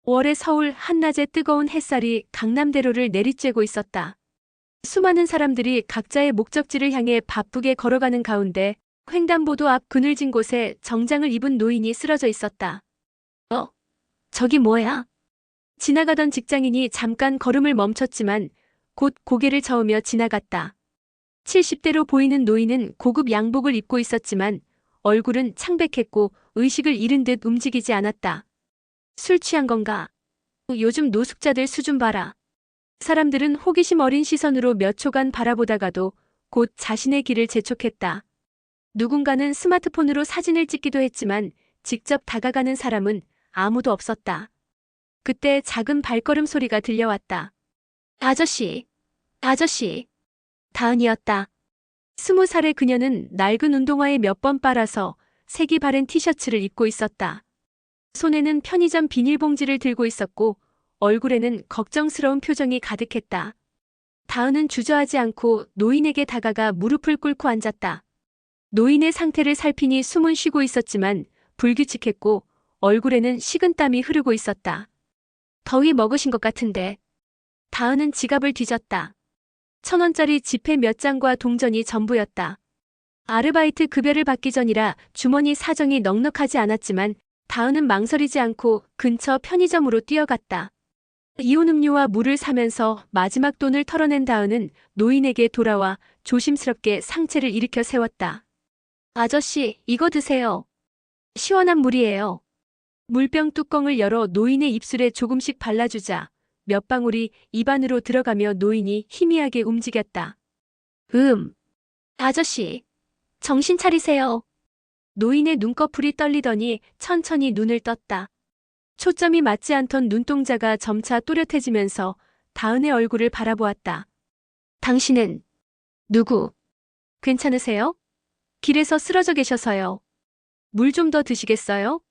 월의 서울 한낮의 뜨거운 햇살이 강남대로를 내리쬐고 있었다. 수많은 사람들이 각자의 목적지를 향해 바쁘게 걸어가는 가운데 횡단보도 앞 그늘진 곳에 정장을 입은 노인이 쓰러져 있었다. 저기 뭐야? 지나가던 직장인이 잠깐 걸음을 멈췄지만 곧 고개를 저으며 지나갔다. 70대로 보이는 노인은 고급 양복을 입고 있었지만 얼굴은 창백했고 의식을 잃은 듯 움직이지 않았다. 술 취한 건가? 요즘 노숙자들 수준 봐라. 사람들은 호기심 어린 시선으로 몇 초간 바라보다가도 곧 자신의 길을 재촉했다. 누군가는 스마트폰으로 사진을 찍기도 했지만 직접 다가가는 사람은 아무도 없었다. 그때 작은 발걸음 소리가 들려왔다. 아저씨, 아저씨. 다은이었다. 20살의 그녀는 낡은 운동화에 몇 번 빨아서 색이 바랜 티셔츠를 입고 있었다. 손에는 편의점 비닐봉지를 들고 있었고 얼굴에는 걱정스러운 표정이 가득했다. 다은은 주저하지 않고 노인에게 다가가 무릎을 꿇고 앉았다. 노인의 상태를 살피니 숨은 쉬고 있었지만 불규칙했고 얼굴에는 식은땀이 흐르고 있었다. 더위 먹으신 것 같은데. 다은은 지갑을 뒤졌다. 1,000원짜리 지폐 몇 장과 동전이 전부였다. 아르바이트 급여를 받기 전이라 주머니 사정이 넉넉하지 않았지만 다은은 망설이지 않고 근처 편의점으로 뛰어갔다. 이온 음료와 물을 사면서 마지막 돈을 털어낸 다은은 노인에게 돌아와 조심스럽게 상체를 일으켜 세웠다. 아저씨, 이거 드세요. 시원한 물이에요. 물병 뚜껑을 열어 노인의 입술에 조금씩 발라주자 몇 방울이 입 안으로 들어가며 노인이 희미하게 움직였다. 아저씨, 정신 차리세요. 노인의 눈꺼풀이 떨리더니 천천히 눈을 떴다. 초점이 맞지 않던 눈동자가 점차 또렷해지면서 다은의 얼굴을 바라보았다. 당신은 누구? 괜찮으세요? 길에서 쓰러져 계셔서요. 물 좀 더 드시겠어요?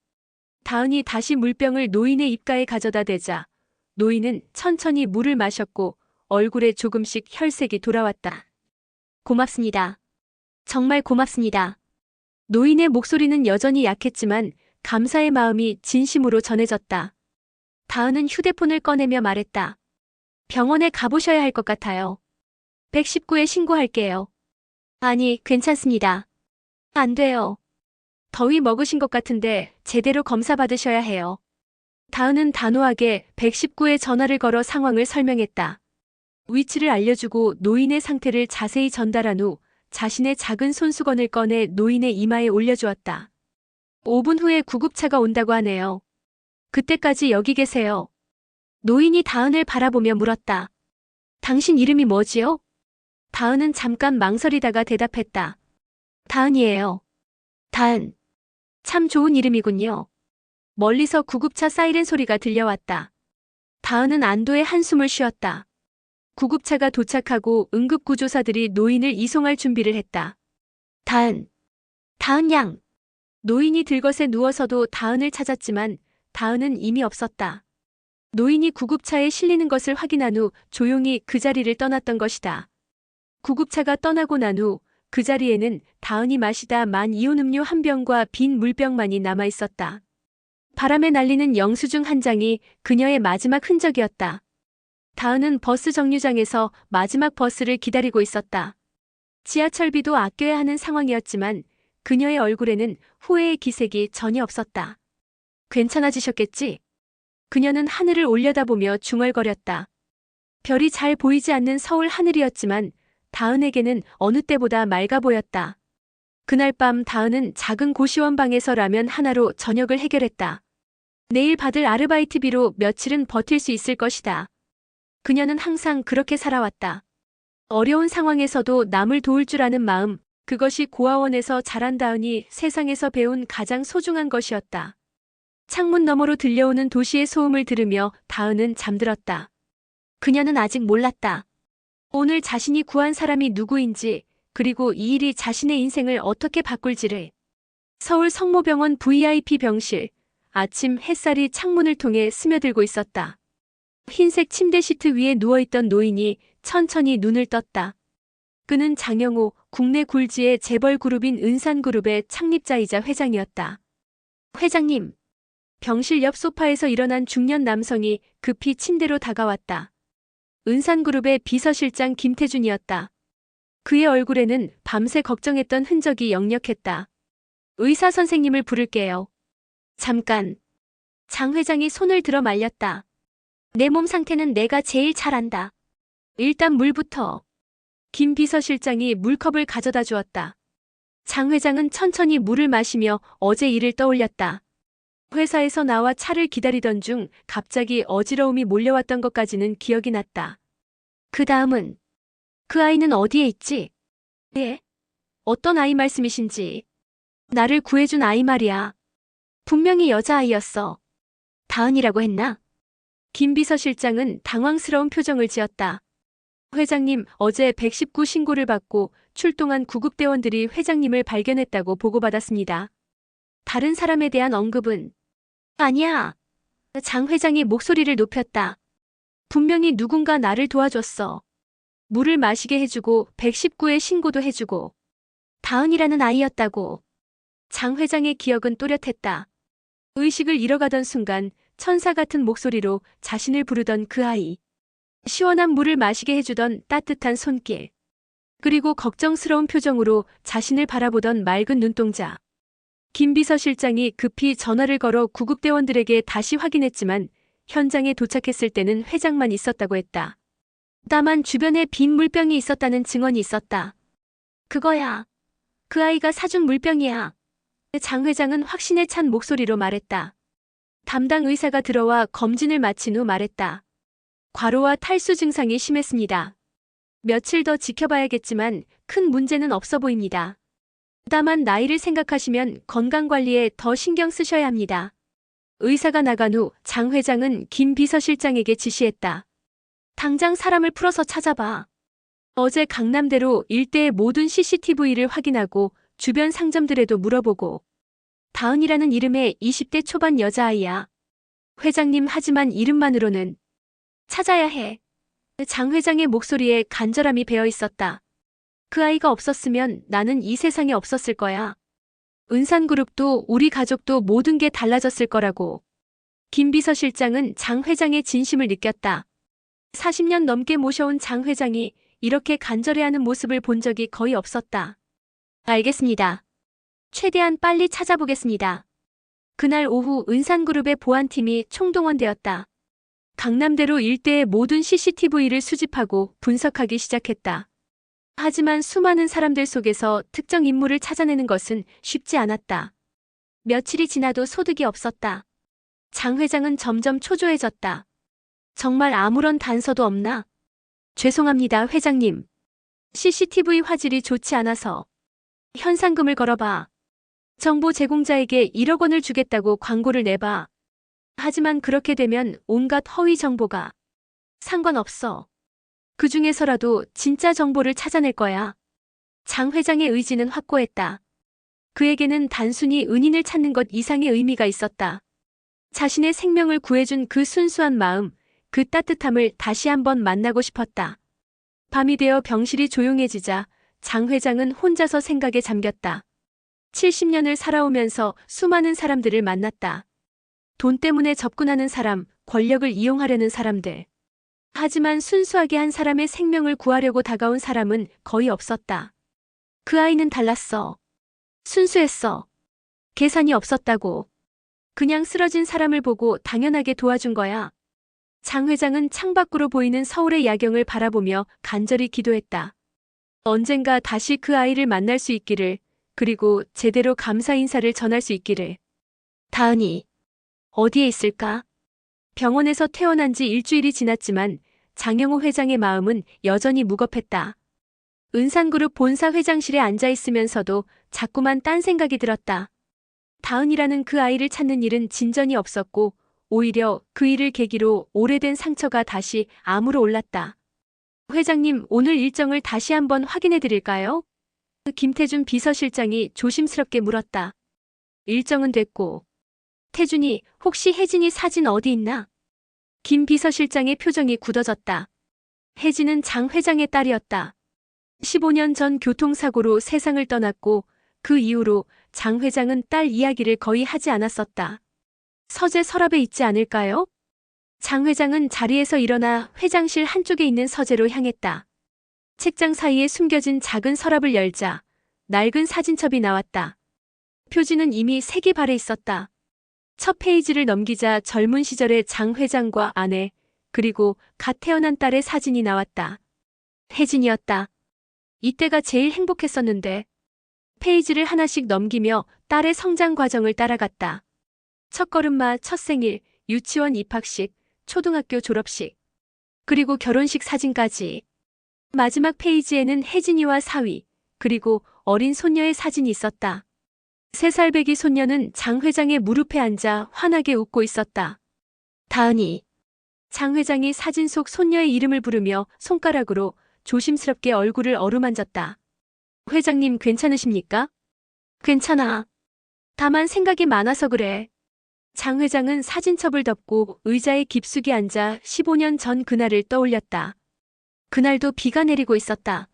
다은이 다시 물병을 노인의 입가에 가져다 대자 노인은 천천히 물을 마셨고 얼굴에 조금씩 혈색이 돌아왔다. 고맙습니다. 정말 고맙습니다. 노인의 목소리는 여전히 약했지만 감사의 마음이 진심으로 전해졌다. 다은은 휴대폰을 꺼내며 말했다. 병원에 가보셔야 할 것 같아요. 119에 신고할게요. 아니, 괜찮습니다. 안 돼요. 더위 먹으신 것 같은데 제대로 검사 받으셔야 해요. 다은은 단호하게 119에 전화를 걸어 상황을 설명했다. 위치를 알려주고 노인의 상태를 자세히 전달한 후 자신의 작은 손수건을 꺼내 노인의 이마에 올려주었다. 5분 후에 구급차가 온다고 하네요. 그때까지 여기 계세요. 노인이 다은을 바라보며 물었다. 당신 이름이 뭐지요? 다은은 잠깐 망설이다가 대답했다. 다은이에요. 다은. 참 좋은 이름이군요. 멀리서 구급차 사이렌 소리가 들려왔다. 다은은 안도의 한숨을 쉬었다. 구급차가 도착하고 응급구조사들이 노인을 이송할 준비를 했다. 다은 양. 노인이 들것에 누워서도 다은을 찾았지만 다은은 이미 없었다. 노인이 구급차에 실리는 것을 확인한 후 조용히 그 자리를 떠났던 것이다. 구급차가 떠나고 난 후 그 자리에는 다은이 마시다 만 이온 음료 한 병과 빈 물병만이 남아 있었다. 바람에 날리는 영수증 한 장이 그녀의 마지막 흔적이었다. 다은은 버스 정류장에서 마지막 버스를 기다리고 있었다. 지하철비도 아껴야 하는 상황이었지만 그녀의 얼굴에는 후회의 기색이 전혀 없었다. 괜찮아지셨겠지? 그녀는 하늘을 올려다보며 중얼거렸다. 별이 잘 보이지 않는 서울 하늘이었지만 다은에게는 어느 때보다 맑아 보였다. 그날 밤 다은은 작은 고시원 방에서 라면 하나로 저녁을 해결했다. 내일 받을 아르바이트비로 며칠은 버틸 수 있을 것이다. 그녀는 항상 그렇게 살아왔다. 어려운 상황에서도 남을 도울 줄 아는 마음, 그것이 고아원에서 자란 다은이 세상에서 배운 가장 소중한 것이었다. 창문 너머로 들려오는 도시의 소음을 들으며 다은은 잠들었다. 그녀는 아직 몰랐다. 오늘 자신이 구한 사람이 누구인지, 그리고 이 일이 자신의 인생을 어떻게 바꿀지를. 서울 성모병원 VIP 병실. 아침 햇살이 창문을 통해 스며들고 있었다. 흰색 침대 시트 위에 누워있던 노인이 천천히 눈을 떴다. 그는 장영호, 국내 굴지의 재벌 그룹인 은산그룹의 창립자이자 회장이었다. 회장님. 병실 옆 소파에서 일어난 중년 남성이 급히 침대로 다가왔다. 은산그룹의 비서실장 김태준이었다. 그의 얼굴에는 밤새 걱정했던 흔적이 역력했다. 의사 선생님을 부를게요. 잠깐. 장 회장이 손을 들어 말렸다. 내 몸 상태는 내가 제일 잘 안다. 일단 물부터. 김 비서실장이 물컵을 가져다 주었다. 장 회장은 천천히 물을 마시며 어제 일을 떠올렸다. 회사에서 나와 차를 기다리던 중 갑자기 어지러움이 몰려왔던 것까지는 기억이 났다. 그 다음은 그 아이는 어디에 있지? 예? 어떤 아이 말씀이신지. 나를 구해준 아이 말이야. 분명히 여자아이였어. 다은이라고 했나? 김 비서실장은 당황스러운 표정을 지었다. 회장님, 어제 119 신고를 받고 출동한 구급대원들이 회장님을 발견했다고 보고받았습니다. 다른 사람에 대한 언급은? 아니야. 장 회장이 목소리를 높였다. 분명히 누군가 나를 도와줬어. 물을 마시게 해주고 119에 신고도 해주고. 다은이라는 아이였다고. 장 회장의 기억은 또렷했다. 의식을 잃어가던 순간 천사 같은 목소리로 자신을 부르던 그 아이. 시원한 물을 마시게 해주던 따뜻한 손길. 그리고 걱정스러운 표정으로 자신을 바라보던 맑은 눈동자. 김 비서실장이 급히 전화를 걸어 구급대원들에게 다시 확인했지만 현장에 도착했을 때는 회장만 있었다고 했다. 다만 주변에 빈 물병이 있었다는 증언이 있었다. 그거야. 그 아이가 사준 물병이야. 장 회장은 확신에 찬 목소리로 말했다. 담당 의사가 들어와 검진을 마친 후 말했다. 과로와 탈수 증상이 심했습니다. 며칠 더 지켜봐야겠지만 큰 문제는 없어 보입니다. 다만 나이를 생각하시면 건강관리에 더 신경 쓰셔야 합니다. 의사가 나간 후 장 회장은 김 비서실장에게 지시했다. 당장 사람을 풀어서 찾아봐. 어제 강남대로 일대의 모든 CCTV를 확인하고 주변 상점들에도 물어보고. 다은이라는 이름의 20대 초반 여자아이야. 회장님, 하지만 이름만으로는 찾아야 해. 장 회장의 목소리에 간절함이 배어 있었다. 그 아이가 없었으면 나는 이 세상에 없었을 거야. 은산그룹도 우리 가족도 모든 게 달라졌을 거라고. 김 비서실장은 장 회장의 진심을 느꼈다. 40년 넘게 모셔온 장 회장이 이렇게 간절해하는 모습을 본 적이 거의 없었다. 알겠습니다. 최대한 빨리 찾아보겠습니다. 그날 오후 은산그룹의 보안팀이 총동원되었다. 강남대로 일대의 모든 CCTV를 수집하고 분석하기 시작했다. 하지만 수많은 사람들 속에서 특정 인물을 찾아내는 것은 쉽지 않았다. 며칠이 지나도 소득이 없었다. 장 회장은 점점 초조해졌다. 정말 아무런 단서도 없나? 죄송합니다, 회장님. CCTV 화질이 좋지 않아서. 현상금을 걸어봐. 정보 제공자에게 1억 원을 주겠다고 광고를 내봐. 하지만 그렇게 되면 온갖 허위 정보가. 상관없어. 그 중에서라도 진짜 정보를 찾아낼 거야. 장 회장의 의지는 확고했다. 그에게는 단순히 은인을 찾는 것 이상의 의미가 있었다. 자신의 생명을 구해준 그 순수한 마음, 그 따뜻함을 다시 한번 만나고 싶었다. 밤이 되어 병실이 조용해지자 장 회장은 혼자서 생각에 잠겼다. 70년을 살아오면서 수많은 사람들을 만났다. 돈 때문에 접근하는 사람, 권력을 이용하려는 사람들. 하지만 순수하게 한 사람의 생명을 구하려고 다가온 사람은 거의 없었다. 그 아이는 달랐어. 순수했어. 계산이 없었다고. 그냥 쓰러진 사람을 보고 당연하게 도와준 거야. 장 회장은 창밖으로 보이는 서울의 야경을 바라보며 간절히 기도했다. 언젠가 다시 그 아이를 만날 수 있기를, 그리고 제대로 감사 인사를 전할 수 있기를. 다은이, 어디에 있을까? 병원에서 퇴원한 지 일주일이 지났지만 장영호 회장의 마음은 여전히 무겁했다. 은산그룹 본사 회장실에 앉아 있으면서도 자꾸만 딴 생각이 들었다. 다은이라는 그 아이를 찾는 일은 진전이 없었고 오히려 그 일을 계기로 오래된 상처가 다시 암으로 올랐다. 회장님, 오늘 일정을 다시 한번 확인해 드릴까요? 김태준 비서실장이 조심스럽게 물었다. 일정은 됐고. 태준이, 혹시 혜진이 사진 어디 있나? 김 비서실장의 표정이 굳어졌다. 혜진은 장 회장의 딸이었다. 15년 전 교통사고로 세상을 떠났고 그 이후로 장 회장은 딸 이야기를 거의 하지 않았었다. 서재 서랍에 있지 않을까요? 장 회장은 자리에서 일어나 회장실 한쪽에 있는 서재로 향했다. 책장 사이에 숨겨진 작은 서랍을 열자 낡은 사진첩이 나왔다. 표지는 이미 색이 발해 있었다. 첫 페이지를 넘기자 젊은 시절의 장 회장과 아내, 그리고 갓 태어난 딸의 사진이 나왔다. 혜진이었다. 이때가 제일 행복했었는데. 페이지를 하나씩 넘기며 딸의 성장 과정을 따라갔다. 첫걸음마, 첫 생일, 유치원 입학식, 초등학교 졸업식, 그리고 결혼식 사진까지. 마지막 페이지에는 혜진이와 사위, 그리고 어린 손녀의 사진이 있었다. 3살 배기 손녀는 장 회장의 무릎에 앉아 환하게 웃고 있었다. 다은이. 장 회장이 사진 속 손녀의 이름을 부르며 손가락으로 조심스럽게 얼굴을 어루만졌다. 회장님 괜찮으십니까? 괜찮아. 다만 생각이 많아서 그래. 장 회장은 사진첩을 덮고 의자에 깊숙이 앉아 15년 전 그날을 떠올렸다. 그날도 비가 내리고 있었다.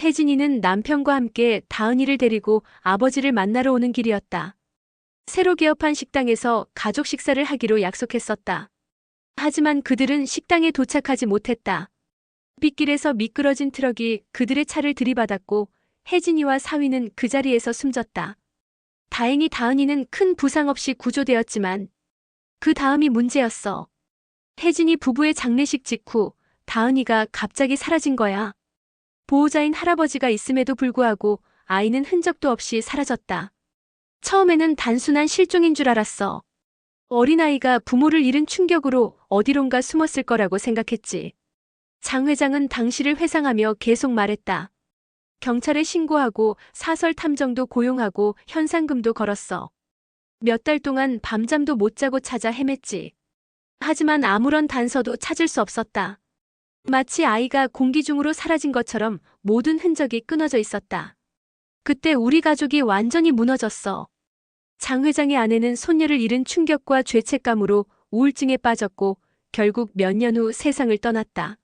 혜진이는 남편과 함께 다은이를 데리고 아버지를 만나러 오는 길이었다. 새로 개업한 식당에서 가족 식사를 하기로 약속했었다. 하지만 그들은 식당에 도착하지 못했다. 빗길에서 미끄러진 트럭이 그들의 차를 들이받았고 혜진이와 사위는 그 자리에서 숨졌다. 다행히 다은이는 큰 부상 없이 구조되었지만 그 다음이 문제였어. 혜진이 부부의 장례식 직후 다은이가 갑자기 사라진 거야. 보호자인 할아버지가 있음에도 불구하고 아이는 흔적도 없이 사라졌다. 처음에는 단순한 실종인 줄 알았어. 어린아이가 부모를 잃은 충격으로 어디론가 숨었을 거라고 생각했지. 장 회장은 당시를 회상하며 계속 말했다. 경찰에 신고하고 사설 탐정도 고용하고 현상금도 걸었어. 몇 달 동안 밤잠도 못 자고 찾아 헤맸지. 하지만 아무런 단서도 찾을 수 없었다. 마치 아이가 공기 중으로 사라진 것처럼 모든 흔적이 끊어져 있었다. 그때 우리 가족이 완전히 무너졌어. 장 회장의 아내는 손녀를 잃은 충격과 죄책감으로 우울증에 빠졌고 결국 몇 년 후 세상을 떠났다.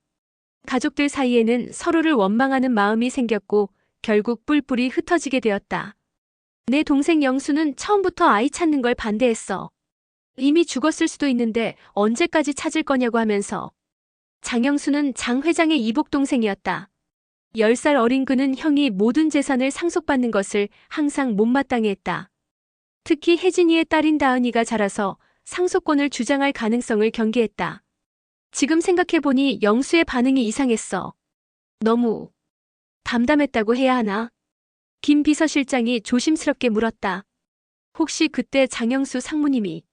가족들 사이에는 서로를 원망하는 마음이 생겼고 결국 뿔뿔이 흩어지게 되었다. 내 동생 영수는 처음부터 아이 찾는 걸 반대했어. 이미 죽었을 수도 있는데 언제까지 찾을 거냐고 하면서. 장영수는 장 회장의 이복 동생이었다. 10살 어린 그는 형이 모든 재산을 상속받는 것을 항상 못마땅해 했다. 특히 혜진이의 딸인 다은이가 자라서 상속권을 주장할 가능성을 경계했다. 지금 생각해보니 영수의 반응이 이상했어. 너무 담담했다고 해야 하나? 김 비서실장이 조심스럽게 물었다. 혹시 그때 장영수 상무님이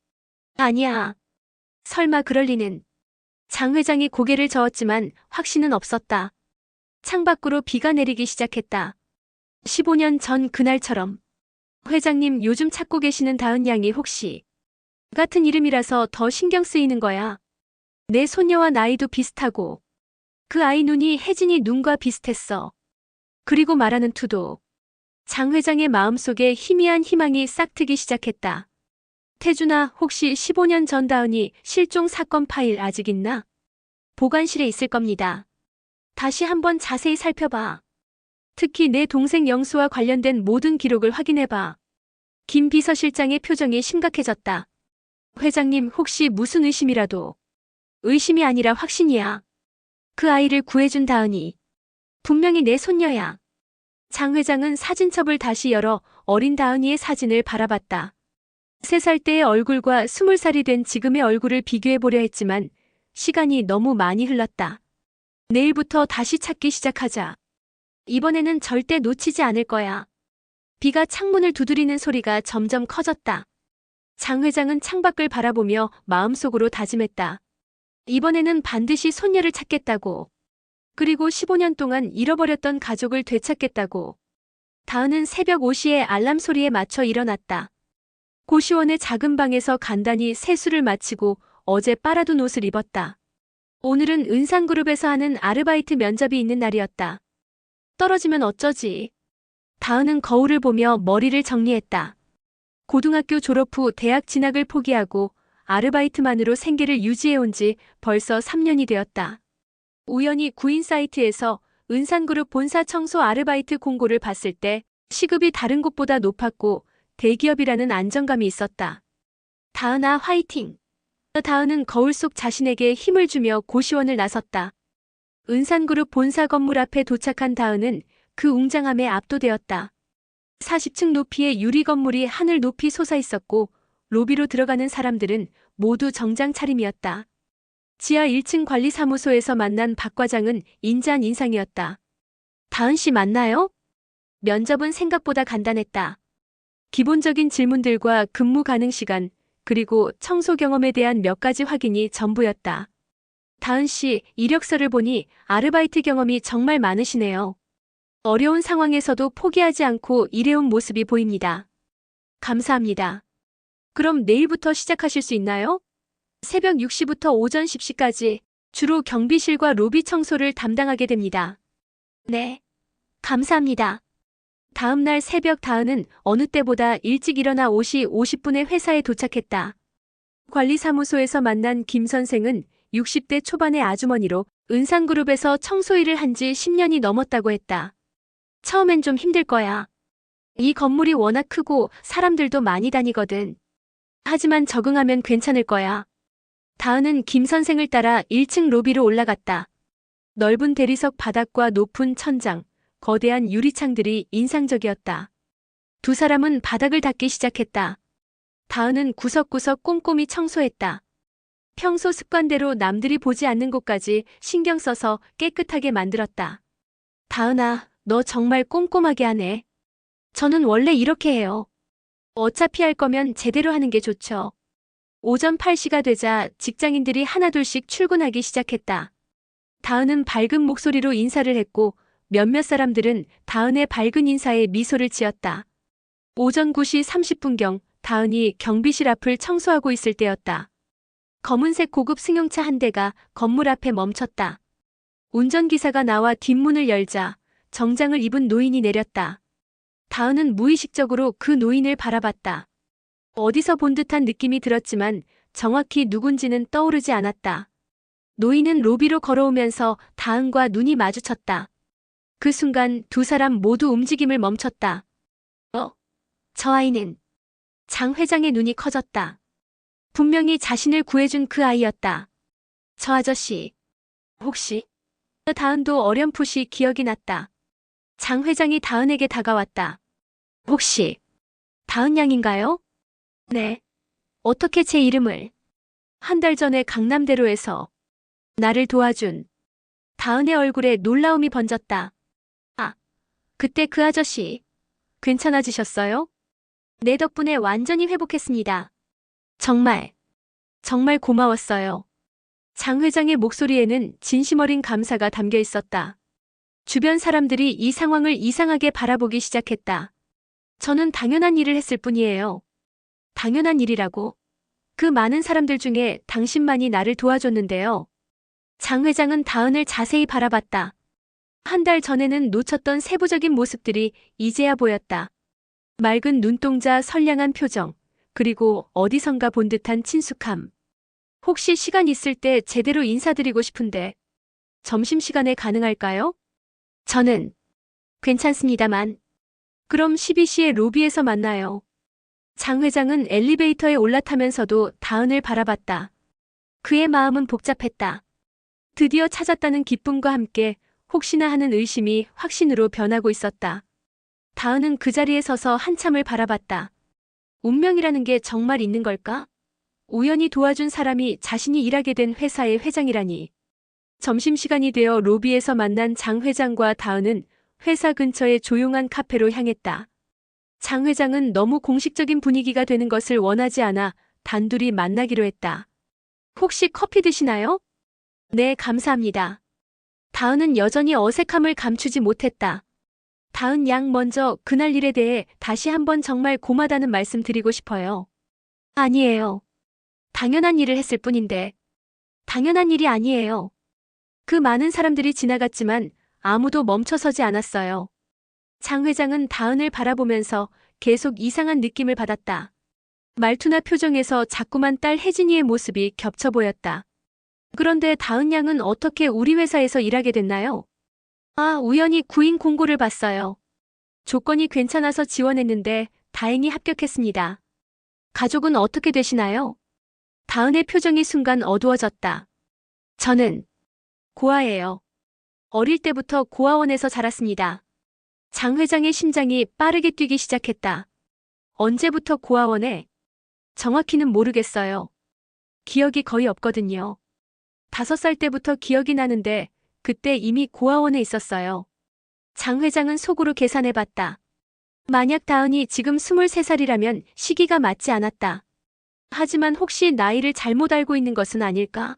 아니야. 설마 그럴 리는. 장 회장이 고개를 저었지만 확신은 없었다. 창밖으로 비가 내리기 시작했다. 15년 전 그날처럼. 회장님 요즘 찾고 계시는 다은 양이 혹시 같은 이름이라서 더 신경 쓰이는 거야. 내 손녀와 나이도 비슷하고 그 아이 눈이 혜진이 눈과 비슷했어. 그리고 말하는 투도. 장 회장의 마음속에 희미한 희망이 싹트기 시작했다. 태준아, 혹시 15년 전 다은이 실종 사건 파일 아직 있나? 보관실에 있을 겁니다. 다시 한번 자세히 살펴봐. 특히 내 동생 영수와 관련된 모든 기록을 확인해봐. 김 비서실장의 표정이 심각해졌다. 회장님, 혹시 무슨 의심이라도. 의심이 아니라 확신이야. 그 아이를 구해준 다은이 분명히 내 손녀야. 장 회장은 사진첩을 다시 열어 어린 다은이의 사진을 바라봤다. 3살 때의 얼굴과 20살이 된 지금의 얼굴을 비교해보려 했지만 시간이 너무 많이 흘렀다. 내일부터 다시 찾기 시작하자. 이번에는 절대 놓치지 않을 거야. 비가 창문을 두드리는 소리가 점점 커졌다. 장 회장은 창밖을 바라보며 마음속으로 다짐했다. 이번에는 반드시 손녀를 찾겠다고. 그리고 15년 동안 잃어버렸던 가족을 되찾겠다고. 다은은 새벽 5시에 알람 소리에 맞춰 일어났다. 고시원의 작은 방에서 간단히 세수를 마치고 어제 빨아둔 옷을 입었다. 오늘은 은산그룹에서 하는 아르바이트 면접이 있는 날이었다. 떨어지면 어쩌지? 다은은 거울을 보며 머리를 정리했다. 고등학교 졸업 후 대학 진학을 포기하고 아르바이트만으로 생계를 유지해온 지 벌써 3년이 되었다. 우연히 구인 사이트에서 은산그룹 본사 청소 아르바이트 공고를 봤을 때 시급이 다른 곳보다 높았고 대기업이라는 안정감이 있었다. 다은아, 화이팅! 다은은 거울 속 자신에게 힘을 주며 고시원을 나섰다. 은산그룹 본사 건물 앞에 도착한 다은은 그 웅장함에 압도되었다. 40층 높이의 유리 건물이 하늘 높이 솟아 있었고 로비로 들어가는 사람들은 모두 정장 차림이었다. 지하 1층 관리사무소에서 만난 박 과장은 인자한 인상이었다. 다은 씨 맞나요? 면접은 생각보다 간단했다. 기본적인 질문들과 근무 가능 시간, 그리고 청소 경험에 대한 몇 가지 확인이 전부였다. 다은 씨, 이력서를 보니 아르바이트 경험이 정말 많으시네요. 어려운 상황에서도 포기하지 않고 일해온 모습이 보입니다. 감사합니다. 그럼 내일부터 시작하실 수 있나요? 새벽 6시부터 오전 10시까지 주로 경비실과 로비 청소를 담당하게 됩니다. 네. 감사합니다. 다음 날 새벽 다은은 어느 때보다 일찍 일어나 5시 50분에 회사에 도착했다. 관리사무소에서 만난 김 선생은 60대 초반의 아주머니로 은산그룹에서 청소 일을 한 지 10년이 넘었다고 했다. 처음엔 좀 힘들 거야. 이 건물이 워낙 크고 사람들도 많이 다니거든. 하지만 적응하면 괜찮을 거야. 다은은 김 선생을 따라 1층 로비로 올라갔다. 넓은 대리석 바닥과 높은 천장, 거대한 유리창들이 인상적이었다. 두 사람은 바닥을 닦기 시작했다. 다은은 구석구석 꼼꼼히 청소했다. 평소 습관대로 남들이 보지 않는 곳까지 신경 써서 깨끗하게 만들었다. 다은아, 너 정말 꼼꼼하게 하네. 저는 원래 이렇게 해요. 어차피 할 거면 제대로 하는 게 좋죠. 오전 8시가 되자 직장인들이 하나둘씩 출근하기 시작했다. 다은은 밝은 목소리로 인사를 했고 몇몇 사람들은 다은의 밝은 인사에 미소를 지었다. 오전 9시 30분경 다은이 경비실 앞을 청소하고 있을 때였다. 검은색 고급 승용차 한 대가 건물 앞에 멈췄다. 운전기사가 나와 뒷문을 열자 정장을 입은 노인이 내렸다. 다은은 무의식적으로 그 노인을 바라봤다. 어디서 본 듯한 느낌이 들었지만 정확히 누군지는 떠오르지 않았다. 노인은 로비로 걸어오면서 다은과 눈이 마주쳤다. 그 순간 두 사람 모두 움직임을 멈췄다. 저 아이는... 장 회장의 눈이 커졌다. 분명히 자신을 구해준 그 아이였다. 저 아저씨... 혹시... 다은도 어렴풋이 기억이 났다. 장 회장이 다은에게 다가왔다. 혹시... 다은 양인가요? 네. 어떻게 제 이름을... 한 달 전에 강남대로에서 나를 도와준... 다은의 얼굴에 놀라움이 번졌다. 아, 그때 그 아저씨... 괜찮아지셨어요? 내 덕분에 완전히 회복했습니다. 정말 고마웠어요. 장 회장의 목소리에는 진심 어린 감사가 담겨 있었다. 주변 사람들이 이 상황을 이상하게 바라보기 시작했다. 저는 당연한 일을 했을 뿐이에요. 당연한 일이라고? 그 많은 사람들 중에 당신만이 나를 도와줬는데요. 장 회장은 다은을 자세히 바라봤다. 한 달 전에는 놓쳤던 세부적인 모습들이 이제야 보였다. 맑은 눈동자, 선량한 표정, 그리고 어디선가 본 듯한 친숙함. 혹시 시간 있을 때 제대로 인사드리고 싶은데 점심시간에 가능할까요? 저는 괜찮습니다만. 그럼 12시에 로비에서 만나요. 장 회장은 엘리베이터에 올라타면서도 다은을 바라봤다. 그의 마음은 복잡했다. 드디어 찾았다는 기쁨과 함께 혹시나 하는 의심이 확신으로 변하고 있었다. 다은은 그 자리에 서서 한참을 바라봤다. 운명이라는 게 정말 있는 걸까? 우연히 도와준 사람이 자신이 일하게 된 회사의 회장이라니. 점심시간이 되어 로비에서 만난 장 회장과 다은은 회사 근처의 조용한 카페로 향했다. 장 회장은 너무 공식적인 분위기가 되는 것을 원하지 않아 단둘이 만나기로 했다. 혹시 커피 드시나요? 네, 감사합니다. 다은은 여전히 어색함을 감추지 못했다. 다은 양, 먼저 그날 일에 대해 다시 한번 정말 고마다는 말씀 드리고 싶어요. 아니에요. 당연한 일을 했을 뿐인데. 당연한 일이 아니에요. 그 많은 사람들이 지나갔지만 아무도 멈춰서지 않았어요. 장 회장은 다은을 바라보면서 계속 이상한 느낌을 받았다. 말투나 표정에서 자꾸만 딸 혜진이의 모습이 겹쳐 보였다. 그런데 다은 양은 어떻게 우리 회사에서 일하게 됐나요? 우연히 구인 공고를 봤어요. 조건이 괜찮아서 지원했는데 다행히 합격했습니다. 가족은 어떻게 되시나요? 다은의 표정이 순간 어두워졌다. 저는 고아예요. 어릴 때부터 고아원에서 자랐습니다. 장 회장의 심장이 빠르게 뛰기 시작했다. 언제부터 고아원에? 정확히는 모르겠어요. 기억이 거의 없거든요. 5살 때부터 기억이 나는데 그때 이미 고아원에 있었어요. 장 회장은 속으로 계산해봤다. 만약 다은이 지금 23살이라면 시기가 맞지 않았다. 하지만 혹시 나이를 잘못 알고 있는 것은 아닐까?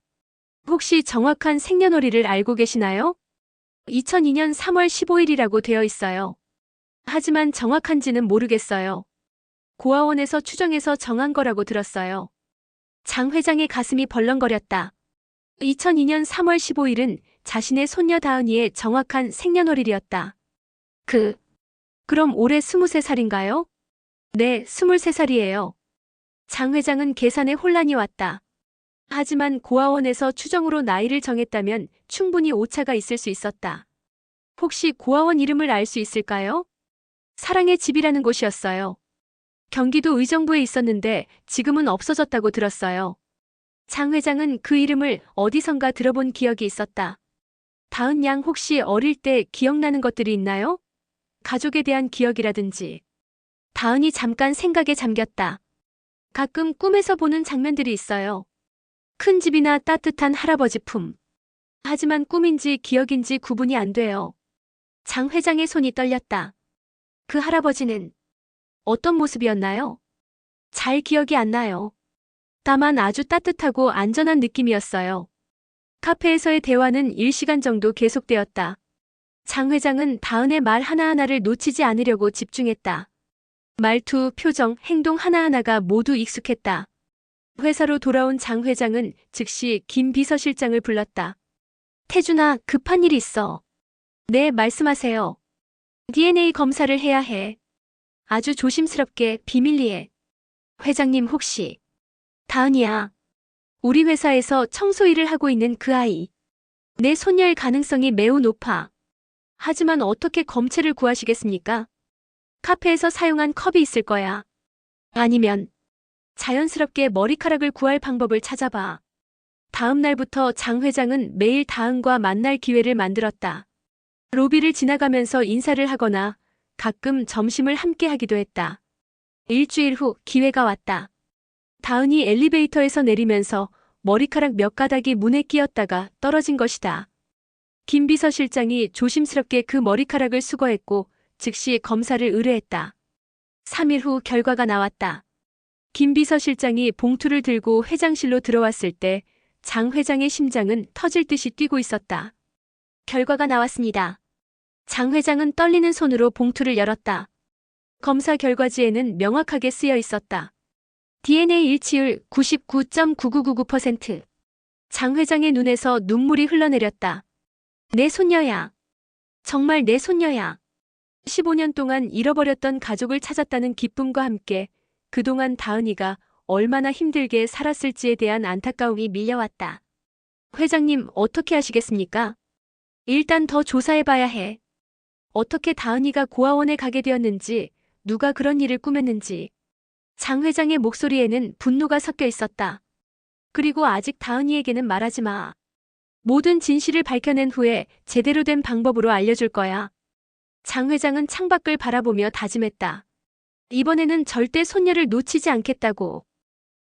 혹시 정확한 생년월일을 알고 계시나요? 2002년 3월 15일이라고 되어 있어요. 하지만 정확한지는 모르겠어요. 고아원에서 추정해서 정한 거라고 들었어요. 장 회장의 가슴이 벌렁거렸다. 2002년 3월 15일은 자신의 손녀 다은이의 정확한 생년월일이었다. 그럼 올해 23살인가요? 네, 23살이에요. 장 회장은 계산에 혼란이 왔다. 하지만 고아원에서 추정으로 나이를 정했다면 충분히 오차가 있을 수 있었다. 혹시 고아원 이름을 알 수 있을까요? 사랑의 집이라는 곳이었어요. 경기도 의정부에 있었는데 지금은 없어졌다고 들었어요. 장 회장은 그 이름을 어디선가 들어본 기억이 있었다. 다은 양 혹시 어릴 때 기억나는 것들이 있나요? 가족에 대한 기억이라든지. 다은이 잠깐 생각에 잠겼다. 가끔 꿈에서 보는 장면들이 있어요. 큰 집이나 따뜻한 할아버지 품. 하지만 꿈인지 기억인지 구분이 안 돼요. 장 회장의 손이 떨렸다. 그 할아버지는 어떤 모습이었나요? 잘 기억이 안 나요. 다만 아주 따뜻하고 안전한 느낌이었어요. 카페에서의 대화는 1시간 정도 계속되었다. 장 회장은 다은의 말 하나하나를 놓치지 않으려고 집중했다. 말투, 표정, 행동 하나하나가 모두 익숙했다. 회사로 돌아온 장 회장은 즉시 김 비서실장을 불렀다. 태준아, 급한 일이 있어. 네, 말씀하세요. DNA 검사를 해야 해. 아주 조심스럽게 비밀리에. 회장님 혹시 다은이야. 우리 회사에서 청소 일을 하고 있는 그 아이. 내 손녀일 가능성이 매우 높아. 하지만 어떻게 검체를 구하시겠습니까? 카페에서 사용한 컵이 있을 거야. 아니면 자연스럽게 머리카락을 구할 방법을 찾아봐. 다음 날부터 장 회장은 매일 다은과 만날 기회를 만들었다. 로비를 지나가면서 인사를 하거나 가끔 점심을 함께 하기도 했다. 일주일 후 기회가 왔다. 다은이 엘리베이터에서 내리면서 머리카락 몇 가닥이 문에 끼었다가 떨어진 것이다. 김 비서실장이 조심스럽게 그 머리카락을 수거했고 즉시 검사를 의뢰했다. 3일 후 결과가 나왔다. 김 비서실장이 봉투를 들고 회장실로 들어왔을 때 장 회장의 심장은 터질 듯이 뛰고 있었다. 결과가 나왔습니다. 장 회장은 떨리는 손으로 봉투를 열었다. 검사 결과지에는 명확하게 쓰여 있었다. DNA 일치율 99.9999%. 장 회장의 눈에서 눈물이 흘러내렸다. 내 손녀야. 정말 내 손녀야. 15년 동안 잃어버렸던 가족을 찾았다는 기쁨과 함께 그동안 다은이가 얼마나 힘들게 살았을지에 대한 안타까움이 밀려왔다. 회장님, 어떻게 하시겠습니까? 일단 더 조사해봐야 해. 어떻게 다은이가 고아원에 가게 되었는지, 누가 그런 일을 꾸몄는지. 장 회장의 목소리에는 분노가 섞여 있었다. 그리고 아직 다은이에게는 말하지 마. 모든 진실을 밝혀낸 후에 제대로 된 방법으로 알려줄 거야. 장 회장은 창밖을 바라보며 다짐했다. 이번에는 절대 손녀를 놓치지 않겠다고.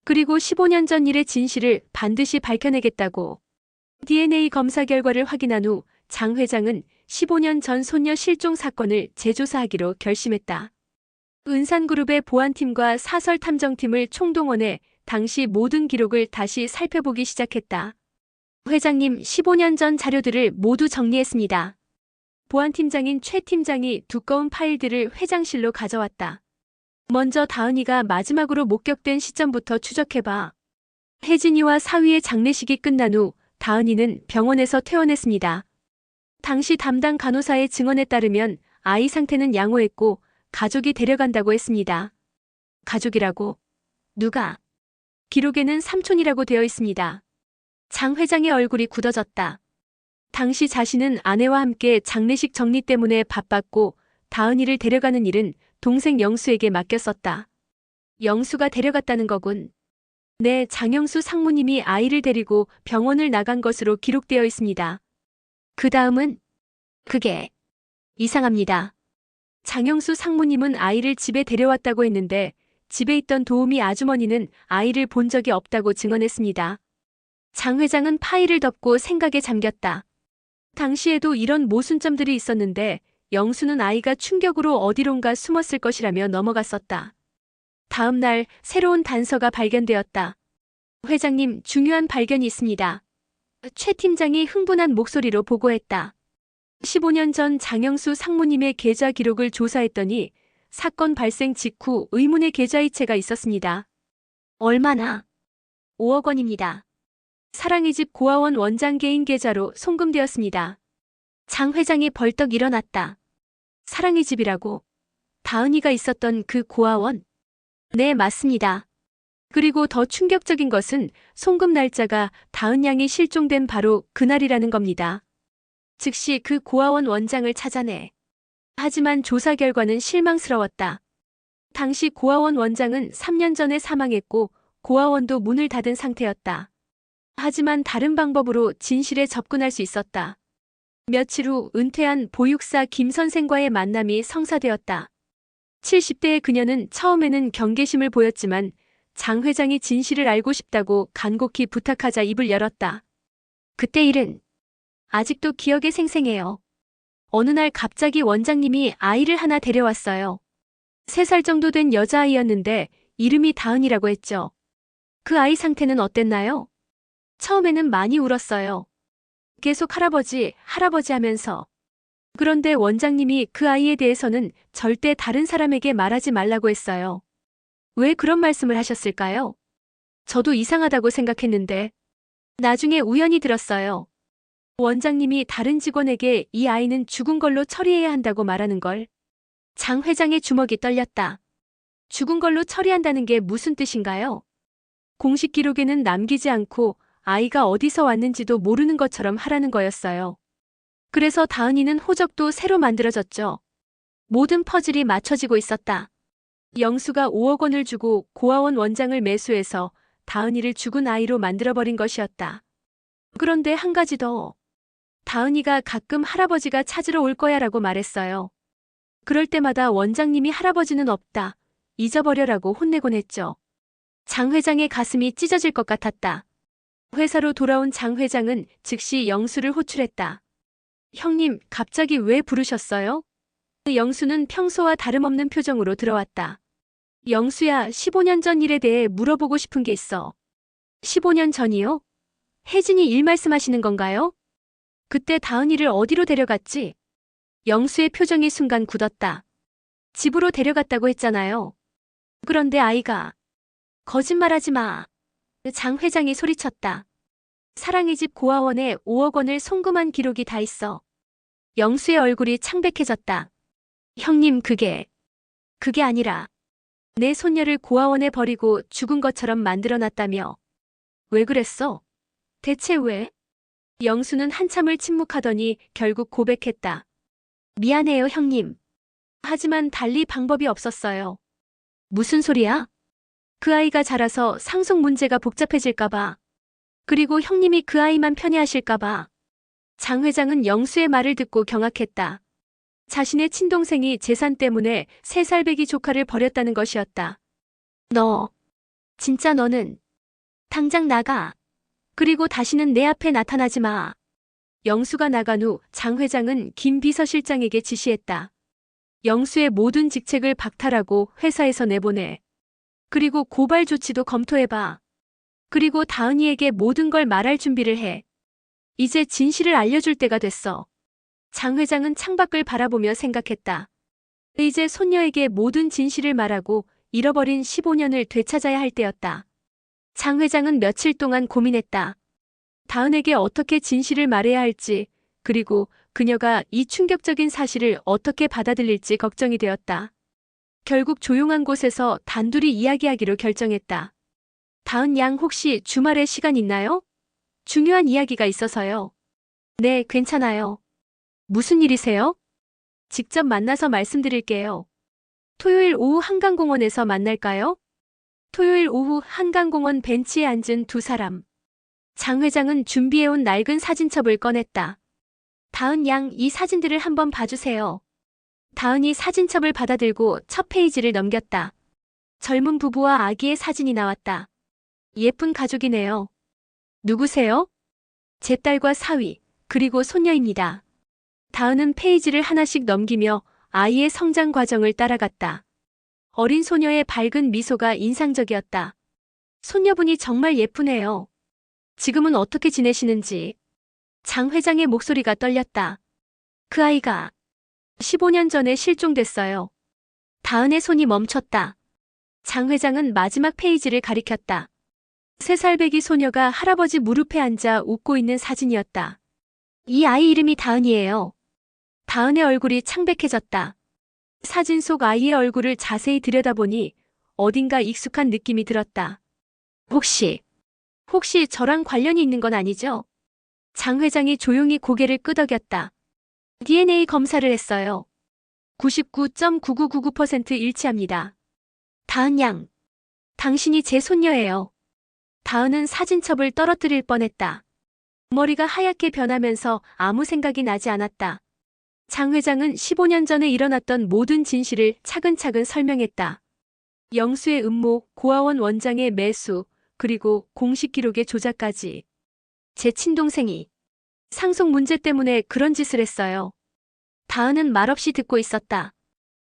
그리고 15년 전 일의 진실을 반드시 밝혀내겠다고. DNA 검사 결과를 확인한 후 장 회장은 15년 전 손녀 실종 사건을 재조사하기로 결심했다. 은산그룹의 보안팀과 사설탐정팀을 총동원해 당시 모든 기록을 다시 살펴보기 시작했다. 회장님, 15년 전 자료들을 모두 정리했습니다. 보안팀장인 최 팀장이 두꺼운 파일들을 회장실로 가져왔다. 먼저 다은이가 마지막으로 목격된 시점부터 추적해봐. 혜진이와 사위의 장례식이 끝난 후 다은이는 병원에서 퇴원했습니다. 당시 담당 간호사의 증언에 따르면 아이 상태는 양호했고 가족이 데려간다고 했습니다. 가족이라고? 누가? 기록에는 삼촌이라고 되어 있습니다. 장 회장의 얼굴이 굳어졌다. 당시 자신은 아내와 함께 장례식 정리 때문에 바빴고 다은이를 데려가는 일은 동생 영수에게 맡겼었다. 영수가 데려갔다는 거군. 네, 장영수 상무님이 아이를 데리고 병원을 나간 것으로 기록되어 있습니다. 그 다음은 그게 이상합니다. 장영수 상무님은 아이를 집에 데려왔다고 했는데 집에 있던 도우미 아주머니는 아이를 본 적이 없다고 증언했습니다. 장 회장은 파일을 덮고 생각에 잠겼다. 당시에도 이런 모순점들이 있었는데 영수는 아이가 충격으로 어디론가 숨었을 것이라며 넘어갔었다. 다음 날 새로운 단서가 발견되었다. 회장님, 중요한 발견이 있습니다. 최 팀장이 흥분한 목소리로 보고했다. 15년 전 장영수 상무님의 계좌 기록을 조사했더니 사건 발생 직후 의문의 계좌이체가 있었습니다. 얼마나? 5억 원입니다. 사랑의 집 고아원 원장 개인 계좌로 송금되었습니다. 장 회장이 벌떡 일어났다. 사랑의 집이라고? 다은이가 있었던 그 고아원? 네, 맞습니다. 그리고 더 충격적인 것은 송금 날짜가 다은 양이 실종된 바로 그날이라는 겁니다. 즉시 그 고아원 원장을 찾아내. 하지만 조사 결과는 실망스러웠다. 당시 고아원 원장은 3년 전에 사망했고 고아원도 문을 닫은 상태였다. 하지만 다른 방법으로 진실에 접근할 수 있었다. 며칠 후 은퇴한 보육사 김 선생과의 만남이 성사되었다. 70대의 그녀는 처음에는 경계심을 보였지만 장 회장이 진실을 알고 싶다고 간곡히 부탁하자 입을 열었다. 그때 일은 아직도 기억에 생생해요. 어느 날 갑자기 원장님이 아이를 하나 데려왔어요. 3살 정도 된 여자아이였는데 이름이 다은이라고 했죠. 그 아이 상태는 어땠나요? 처음에는 많이 울었어요. 계속 할아버지, 할아버지 하면서. 그런데 원장님이 그 아이에 대해서는 절대 다른 사람에게 말하지 말라고 했어요. 왜 그런 말씀을 하셨을까요? 저도 이상하다고 생각했는데 나중에 우연히 들었어요. 원장님이 다른 직원에게 이 아이는 죽은 걸로 처리해야 한다고 말하는 걸. 장 회장의 주먹이 떨렸다. 죽은 걸로 처리한다는 게 무슨 뜻인가요? 공식 기록에는 남기지 않고 아이가 어디서 왔는지도 모르는 것처럼 하라는 거였어요. 그래서 다은이는 호적도 새로 만들어졌죠. 모든 퍼즐이 맞춰지고 있었다. 영수가 5억 원을 주고 고아원 원장을 매수해서 다은이를 죽은 아이로 만들어버린 것이었다. 그런데 한 가지 더. 다은이가 가끔 할아버지가 찾으러 올 거야 라고 말했어요. 그럴 때마다 원장님이 할아버지는 없다, 잊어버려라고 혼내곤 했죠. 장 회장의 가슴이 찢어질 것 같았다. 회사로 돌아온 장 회장은 즉시 영수를 호출했다. 형님, 갑자기 왜 부르셨어요? 영수는 평소와 다름없는 표정으로 들어왔다. 영수야, 15년 전 일에 대해 물어보고 싶은 게 있어. 15년 전이요? 혜진이 일 말씀하시는 건가요? 그때 다은이를 어디로 데려갔지? 영수의 표정이 순간 굳었다. 집으로 데려갔다고 했잖아요. 그런데 아이가. 거짓말하지 마. 장 회장이 소리쳤다. 사랑의 집 고아원에 5억 원을 송금한 기록이 다 있어. 영수의 얼굴이 창백해졌다. 형님, 그게 아니라 내 손녀를 고아원에 버리고 죽은 것처럼 만들어놨다며. 왜 그랬어? 대체 왜? 영수는 한참을 침묵하더니 결국 고백했다. 미안해요, 형님. 하지만 달리 방법이 없었어요. 무슨 소리야? 그 아이가 자라서 상속 문제가 복잡해질까봐. 그리고 형님이 그 아이만 편애하실까봐. 장 회장은 영수의 말을 듣고 경악했다. 자신의 친동생이 재산 때문에 3살 배기 조카를 버렸다는 것이었다. 진짜 너는 당장 나가. 그리고 다시는 내 앞에 나타나지 마. 영수가 나간 후 장 회장은 김 비서실장에게 지시했다. 영수의 모든 직책을 박탈하고 회사에서 내보내. 그리고 고발 조치도 검토해봐. 그리고 다은이에게 모든 걸 말할 준비를 해. 이제 진실을 알려줄 때가 됐어. 장 회장은 창밖을 바라보며 생각했다. 이제 손녀에게 모든 진실을 말하고 잃어버린 15년을 되찾아야 할 때였다. 장 회장은 며칠 동안 고민했다. 다은에게 어떻게 진실을 말해야 할지, 그리고 그녀가 이 충격적인 사실을 어떻게 받아들일지 걱정이 되었다. 결국 조용한 곳에서 단둘이 이야기하기로 결정했다. 다은 양, 혹시 주말에 시간 있나요? 중요한 이야기가 있어서요. 네, 괜찮아요. 무슨 일이세요? 직접 만나서 말씀드릴게요. 토요일 오후 한강공원에서 만날까요? 토요일 오후 한강공원 벤치에 앉은 두 사람. 장 회장은 준비해온 낡은 사진첩을 꺼냈다. 다은 양, 이 사진들을 한번 봐주세요. 다은이 사진첩을 받아들고 첫 페이지를 넘겼다. 젊은 부부와 아기의 사진이 나왔다. 예쁜 가족이네요. 누구세요? 제 딸과 사위, 그리고 손녀입니다. 다은은 페이지를 하나씩 넘기며 아이의 성장 과정을 따라갔다. 어린 소녀의 밝은 미소가 인상적이었다. 손녀분이 정말 예쁘네요. 지금은 어떻게 지내시는지. 장 회장의 목소리가 떨렸다. 그 아이가 15년 전에 실종됐어요. 다은의 손이 멈췄다. 장 회장은 마지막 페이지를 가리켰다. 3살배기 소녀가 할아버지 무릎에 앉아 웃고 있는 사진이었다. 이 아이 이름이 다은이에요. 다은의 얼굴이 창백해졌다. 사진 속 아이의 얼굴을 자세히 들여다보니 어딘가 익숙한 느낌이 들었다. 혹시 저랑 관련이 있는 건 아니죠? 장 회장이 조용히 고개를 끄덕였다. DNA 검사를 했어요. 99.9999% 일치합니다. 다은 양, 당신이 제 손녀예요. 다은은 사진첩을 떨어뜨릴 뻔했다. 머리가 하얗게 변하면서 아무 생각이 나지 않았다. 장 회장은 15년 전에 일어났던 모든 진실을 차근차근 설명했다. 영수의 음모, 고아원 원장의 매수, 그리고 공식 기록의 조작까지. 제 친동생이 상속 문제 때문에 그런 짓을 했어요. 다은은 말없이 듣고 있었다.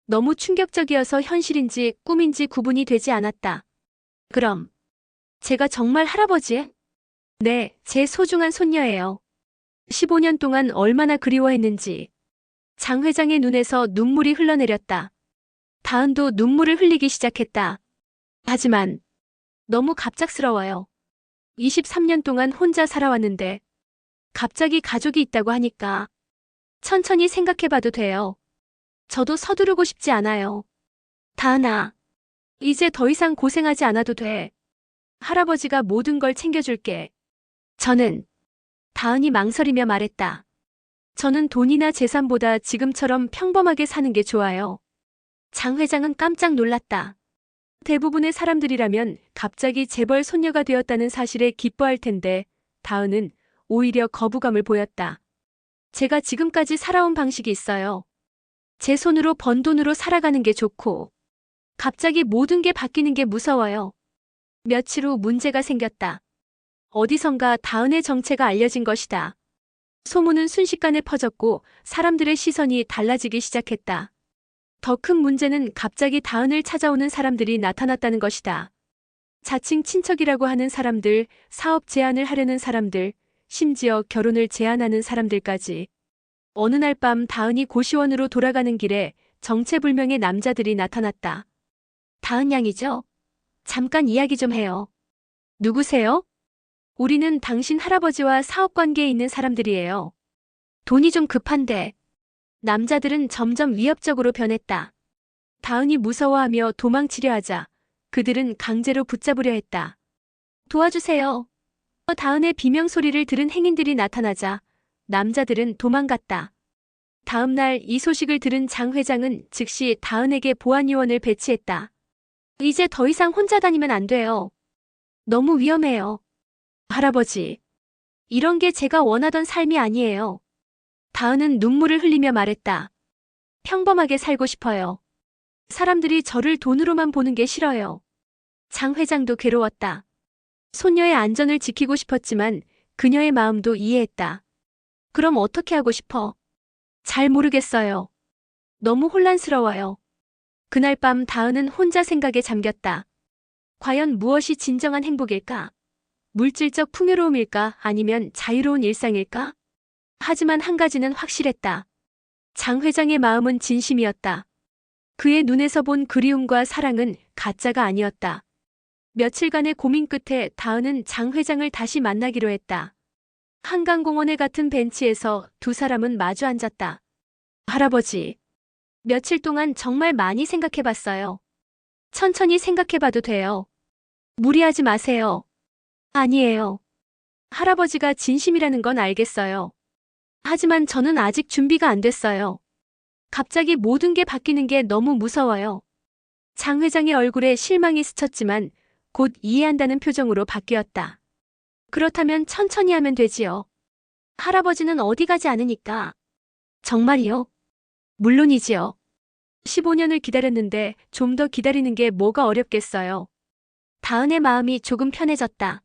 너무 충격적이어서 현실인지 꿈인지 구분이 되지 않았다. 그럼 제가 정말 할아버지? 네, 제 소중한 손녀예요. 15년 동안 얼마나 그리워했는지. 장 회장의 눈에서 눈물이 흘러내렸다. 다은도 눈물을 흘리기 시작했다. 하지만 너무 갑작스러워요. 23년 동안 혼자 살아왔는데 갑자기 가족이 있다고 하니까 천천히 생각해봐도 돼요. 저도 서두르고 싶지 않아요. 다은아, 이제 더 이상 고생하지 않아도 돼. 할아버지가 모든 걸 챙겨줄게. 저는 다은이 망설이며 말했다. 저는 돈이나 재산보다 지금처럼 평범하게 사는 게 좋아요. 장 회장은 깜짝 놀랐다. 대부분의 사람들이라면 갑자기 재벌 손녀가 되었다는 사실에 기뻐할 텐데 다은은 오히려 거부감을 보였다. 제가 지금까지 살아온 방식이 있어요. 제 손으로 번 돈으로 살아가는 게 좋고 갑자기 모든 게 바뀌는 게 무서워요. 며칠 후 문제가 생겼다. 어디선가 다은의 정체가 알려진 것이다. 소문은 순식간에 퍼졌고 사람들의 시선이 달라지기 시작했다. 더 큰 문제는 갑자기 다은을 찾아오는 사람들이 나타났다는 것이다. 자칭 친척이라고 하는 사람들, 사업 제안을 하려는 사람들, 심지어 결혼을 제안하는 사람들까지. 어느 날 밤 다은이 고시원으로 돌아가는 길에 정체불명의 남자들이 나타났다. 다은 양이죠? 잠깐 이야기 좀 해요. 누구세요? 우리는 당신 할아버지와 사업관계에 있는 사람들이에요. 돈이 좀 급한데. 남자들은 점점 위협적으로 변했다. 다은이 무서워하며 도망치려 하자 그들은 강제로 붙잡으려 했다. 도와주세요. 다은의 비명소리를 들은 행인들이 나타나자 남자들은 도망갔다. 다음 날 이 소식을 들은 장 회장은 즉시 다은에게 보안요원을 배치했다. 이제 더 이상 혼자 다니면 안 돼요. 너무 위험해요. 할아버지, 이런 게 제가 원하던 삶이 아니에요. 다은은 눈물을 흘리며 말했다. 평범하게 살고 싶어요. 사람들이 저를 돈으로만 보는 게 싫어요. 장 회장도 괴로웠다. 손녀의 안전을 지키고 싶었지만 그녀의 마음도 이해했다. 그럼 어떻게 하고 싶어? 잘 모르겠어요. 너무 혼란스러워요. 그날 밤 다은은 혼자 생각에 잠겼다. 과연 무엇이 진정한 행복일까? 물질적 풍요로움일까? 아니면 자유로운 일상일까? 하지만 한 가지는 확실했다. 장 회장의 마음은 진심이었다. 그의 눈에서 본 그리움과 사랑은 가짜가 아니었다. 며칠간의 고민 끝에 다은은 장 회장을 다시 만나기로 했다. 한강공원의 같은 벤치에서 두 사람은 마주 앉았다. 할아버지, 며칠 동안 정말 많이 생각해봤어요. 천천히 생각해봐도 돼요. 무리하지 마세요. 아니에요. 할아버지가 진심이라는 건 알겠어요. 하지만 저는 아직 준비가 안 됐어요. 갑자기 모든 게 바뀌는 게 너무 무서워요. 장 회장의 얼굴에 실망이 스쳤지만 곧 이해한다는 표정으로 바뀌었다. 그렇다면 천천히 하면 되지요. 할아버지는 어디 가지 않으니까. 정말이요? 물론이지요. 15년을 기다렸는데 좀 더 기다리는 게 뭐가 어렵겠어요. 다은의 마음이 조금 편해졌다.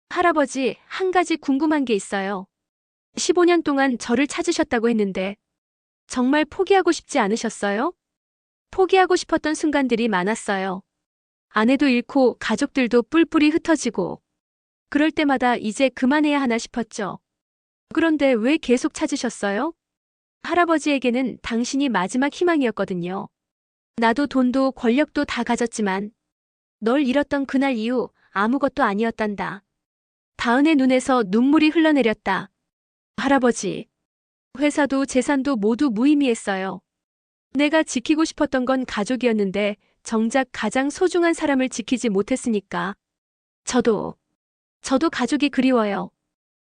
할아버지, 한 가지 궁금한 게 있어요. 15년 동안 저를 찾으셨다고 했는데 정말 포기하고 싶지 않으셨어요? 포기하고 싶었던 순간들이 많았어요. 아내도 잃고 가족들도 뿔뿔이 흩어지고 그럴 때마다 이제 그만해야 하나 싶었죠. 그런데 왜 계속 찾으셨어요? 할아버지에게는 당신이 마지막 희망이었거든요. 나도 돈도 권력도 다 가졌지만 널 잃었던 그날 이후 아무것도 아니었단다. 다은의 눈에서 눈물이 흘러내렸다. 할아버지, 회사도 재산도 모두 무의미했어요. 내가 지키고 싶었던 건 가족이었는데 정작 가장 소중한 사람을 지키지 못했으니까. 저도 가족이 그리워요.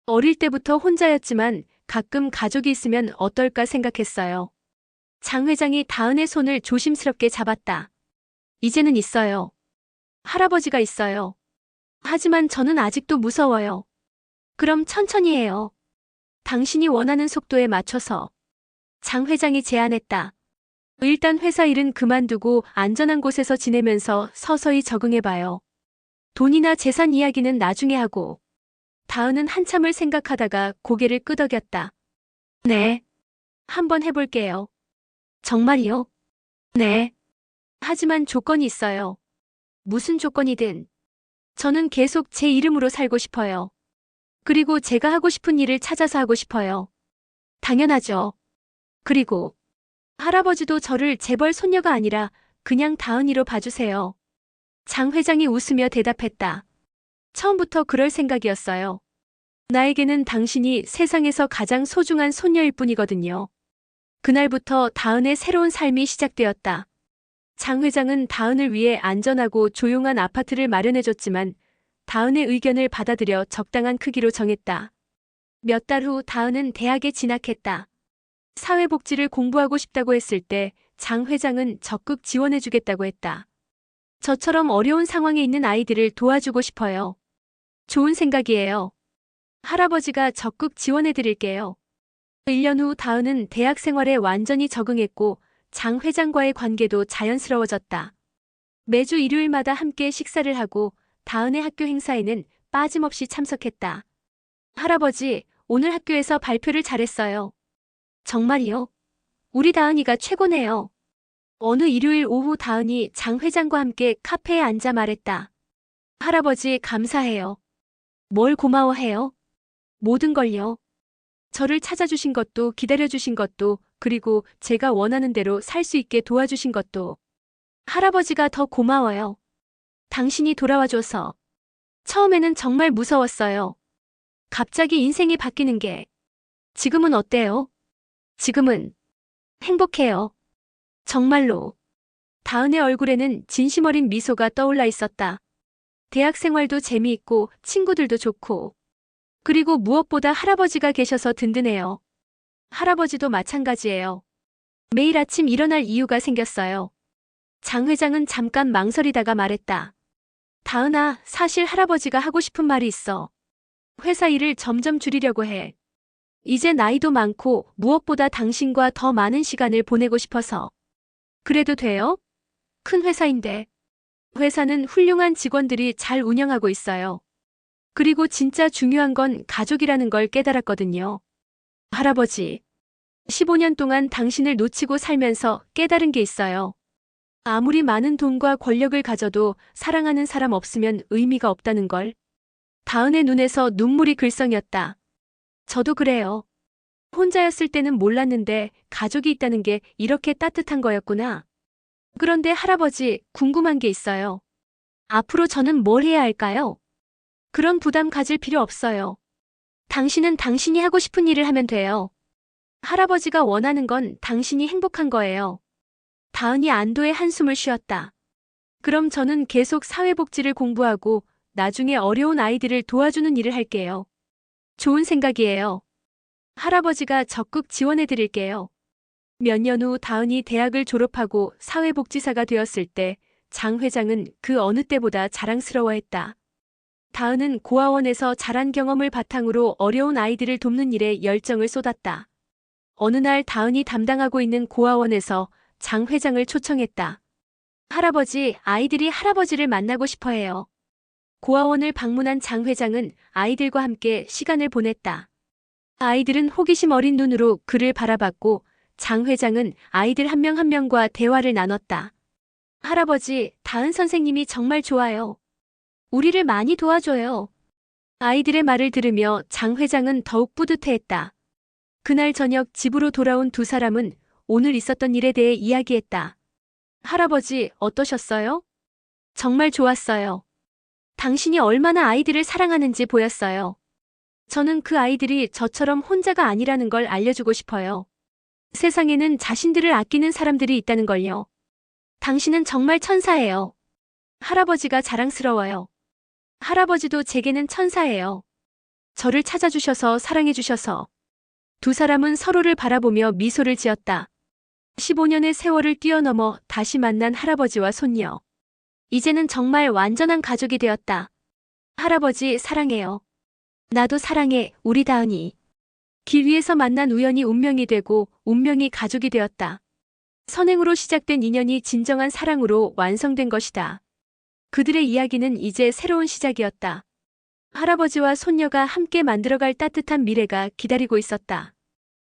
어릴 때부터 혼자였지만 가끔 가족이 있으면 어떨까 생각했어요. 장 회장이 다은의 손을 조심스럽게 잡았다. 이제는 있어요. 할아버지가 있어요. 하지만 저는 아직도 무서워요. 그럼 천천히 해요. 당신이 원하는 속도에 맞춰서. 장 회장이 제안했다. 일단 회사 일은 그만두고 안전한 곳에서 지내면서 서서히 적응해봐요. 돈이나 재산 이야기는 나중에 하고. 다은은 한참을 생각하다가 고개를 끄덕였다. 네. 한번 해볼게요. 정말이요? 네. 하지만 조건이 있어요. 무슨 조건이든. 저는 계속 제 이름으로 살고 싶어요. 그리고 제가 하고 싶은 일을 찾아서 하고 싶어요. 당연하죠. 그리고 할아버지도 저를 재벌 손녀가 아니라 그냥 다은이로 봐주세요. 장 회장이 웃으며 대답했다. 처음부터 그럴 생각이었어요. 나에게는 당신이 세상에서 가장 소중한 손녀일 뿐이거든요. 그날부터 다은의 새로운 삶이 시작되었다. 장 회장은 다은을 위해 안전하고 조용한 아파트를 마련해줬지만 다은의 의견을 받아들여 적당한 크기로 정했다. 몇 달 후 다은은 대학에 진학했다. 사회복지를 공부하고 싶다고 했을 때 장 회장은 적극 지원해주겠다고 했다. 저처럼 어려운 상황에 있는 아이들을 도와주고 싶어요. 좋은 생각이에요. 할아버지가 적극 지원해드릴게요. 1년 후 다은은 대학 생활에 완전히 적응했고 장 회장과의 관계도 자연스러워졌다. 매주 일요일마다 함께 식사를 하고 다은의 학교 행사에는 빠짐없이 참석했다. 할아버지, 오늘 학교에서 발표를 잘했어요. 정말이요? 우리 다은이가 최고네요. 어느 일요일 오후 다은이 장 회장과 함께 카페에 앉아 말했다. 할아버지, 감사해요. 뭘 고마워해요? 모든 걸요. 저를 찾아주신 것도 기다려주신 것도 그리고 제가 원하는 대로 살 수 있게 도와주신 것도. 할아버지가 더 고마워요. 당신이 돌아와줘서. 처음에는 정말 무서웠어요. 갑자기 인생이 바뀌는 게. 지금은 어때요? 지금은 행복해요. 정말로. 다은의 얼굴에는 진심 어린 미소가 떠올라 있었다. 대학 생활도 재미있고 친구들도 좋고. 그리고 무엇보다 할아버지가 계셔서 든든해요. 할아버지도 마찬가지예요. 매일 아침 일어날 이유가 생겼어요. 장 회장은 잠깐 망설이다가 말했다. 다은아, 사실 할아버지가 하고 싶은 말이 있어. 회사 일을 점점 줄이려고 해. 이제 나이도 많고 무엇보다 당신과 더 많은 시간을 보내고 싶어서. 그래도 돼요? 큰 회사인데. 회사는 훌륭한 직원들이 잘 운영하고 있어요. 그리고 진짜 중요한 건 가족이라는 걸 깨달았거든요. 할아버지, 15년 동안 당신을 놓치고 살면서 깨달은 게 있어요. 아무리 많은 돈과 권력을 가져도 사랑하는 사람 없으면 의미가 없다는 걸. 다은의 눈에서 눈물이 글썽였다. 저도 그래요. 혼자였을 때는 몰랐는데 가족이 있다는 게 이렇게 따뜻한 거였구나. 그런데 할아버지, 궁금한 게 있어요. 앞으로 저는 뭘 해야 할까요? 그런 부담 가질 필요 없어요. 당신은 당신이 하고 싶은 일을 하면 돼요. 할아버지가 원하는 건 당신이 행복한 거예요. 다은이 안도의 한숨을 쉬었다. 그럼 저는 계속 사회복지를 공부하고 나중에 어려운 아이들을 도와주는 일을 할게요. 좋은 생각이에요. 할아버지가 적극 지원해 드릴게요. 몇 년 후 다은이 대학을 졸업하고 사회복지사가 되었을 때 장 회장은 그 어느 때보다 자랑스러워했다. 다은은 고아원에서 자란 경험을 바탕으로 어려운 아이들을 돕는 일에 열정을 쏟았다. 어느 날 다은이 담당하고 있는 고아원에서 장 회장을 초청했다. 할아버지, 아이들이 할아버지를 만나고 싶어 해요. 고아원을 방문한 장 회장은 아이들과 함께 시간을 보냈다. 아이들은 호기심 어린 눈으로 그를 바라봤고 장 회장은 아이들 한 명 한 명과 대화를 나눴다. 할아버지, 다은 선생님이 정말 좋아요. 우리를 많이 도와줘요. 아이들의 말을 들으며 장 회장은 더욱 뿌듯해했다. 그날 저녁 집으로 돌아온 두 사람은 오늘 있었던 일에 대해 이야기했다. 할아버지, 어떠셨어요? 정말 좋았어요. 당신이 얼마나 아이들을 사랑하는지 보였어요. 저는 그 아이들이 저처럼 혼자가 아니라는 걸 알려주고 싶어요. 세상에는 자신들을 아끼는 사람들이 있다는 걸요. 당신은 정말 천사예요. 할아버지가 자랑스러워요. 할아버지도 제게는 천사예요. 저를 찾아주셔서 사랑해주셔서. 두 사람은 서로를 바라보며 미소를 지었다. 15년의 세월을 뛰어넘어 다시 만난 할아버지와 손녀. 이제는 정말 완전한 가족이 되었다. 할아버지 사랑해요. 나도 사랑해, 우리 다은이. 길 위에서 만난 우연이 운명이 되고 운명이 가족이 되었다. 선행으로 시작된 인연이 진정한 사랑으로 완성된 것이다. 그들의 이야기는 이제 새로운 시작이었다. 할아버지와 손녀가 함께 만들어갈 따뜻한 미래가 기다리고 있었다.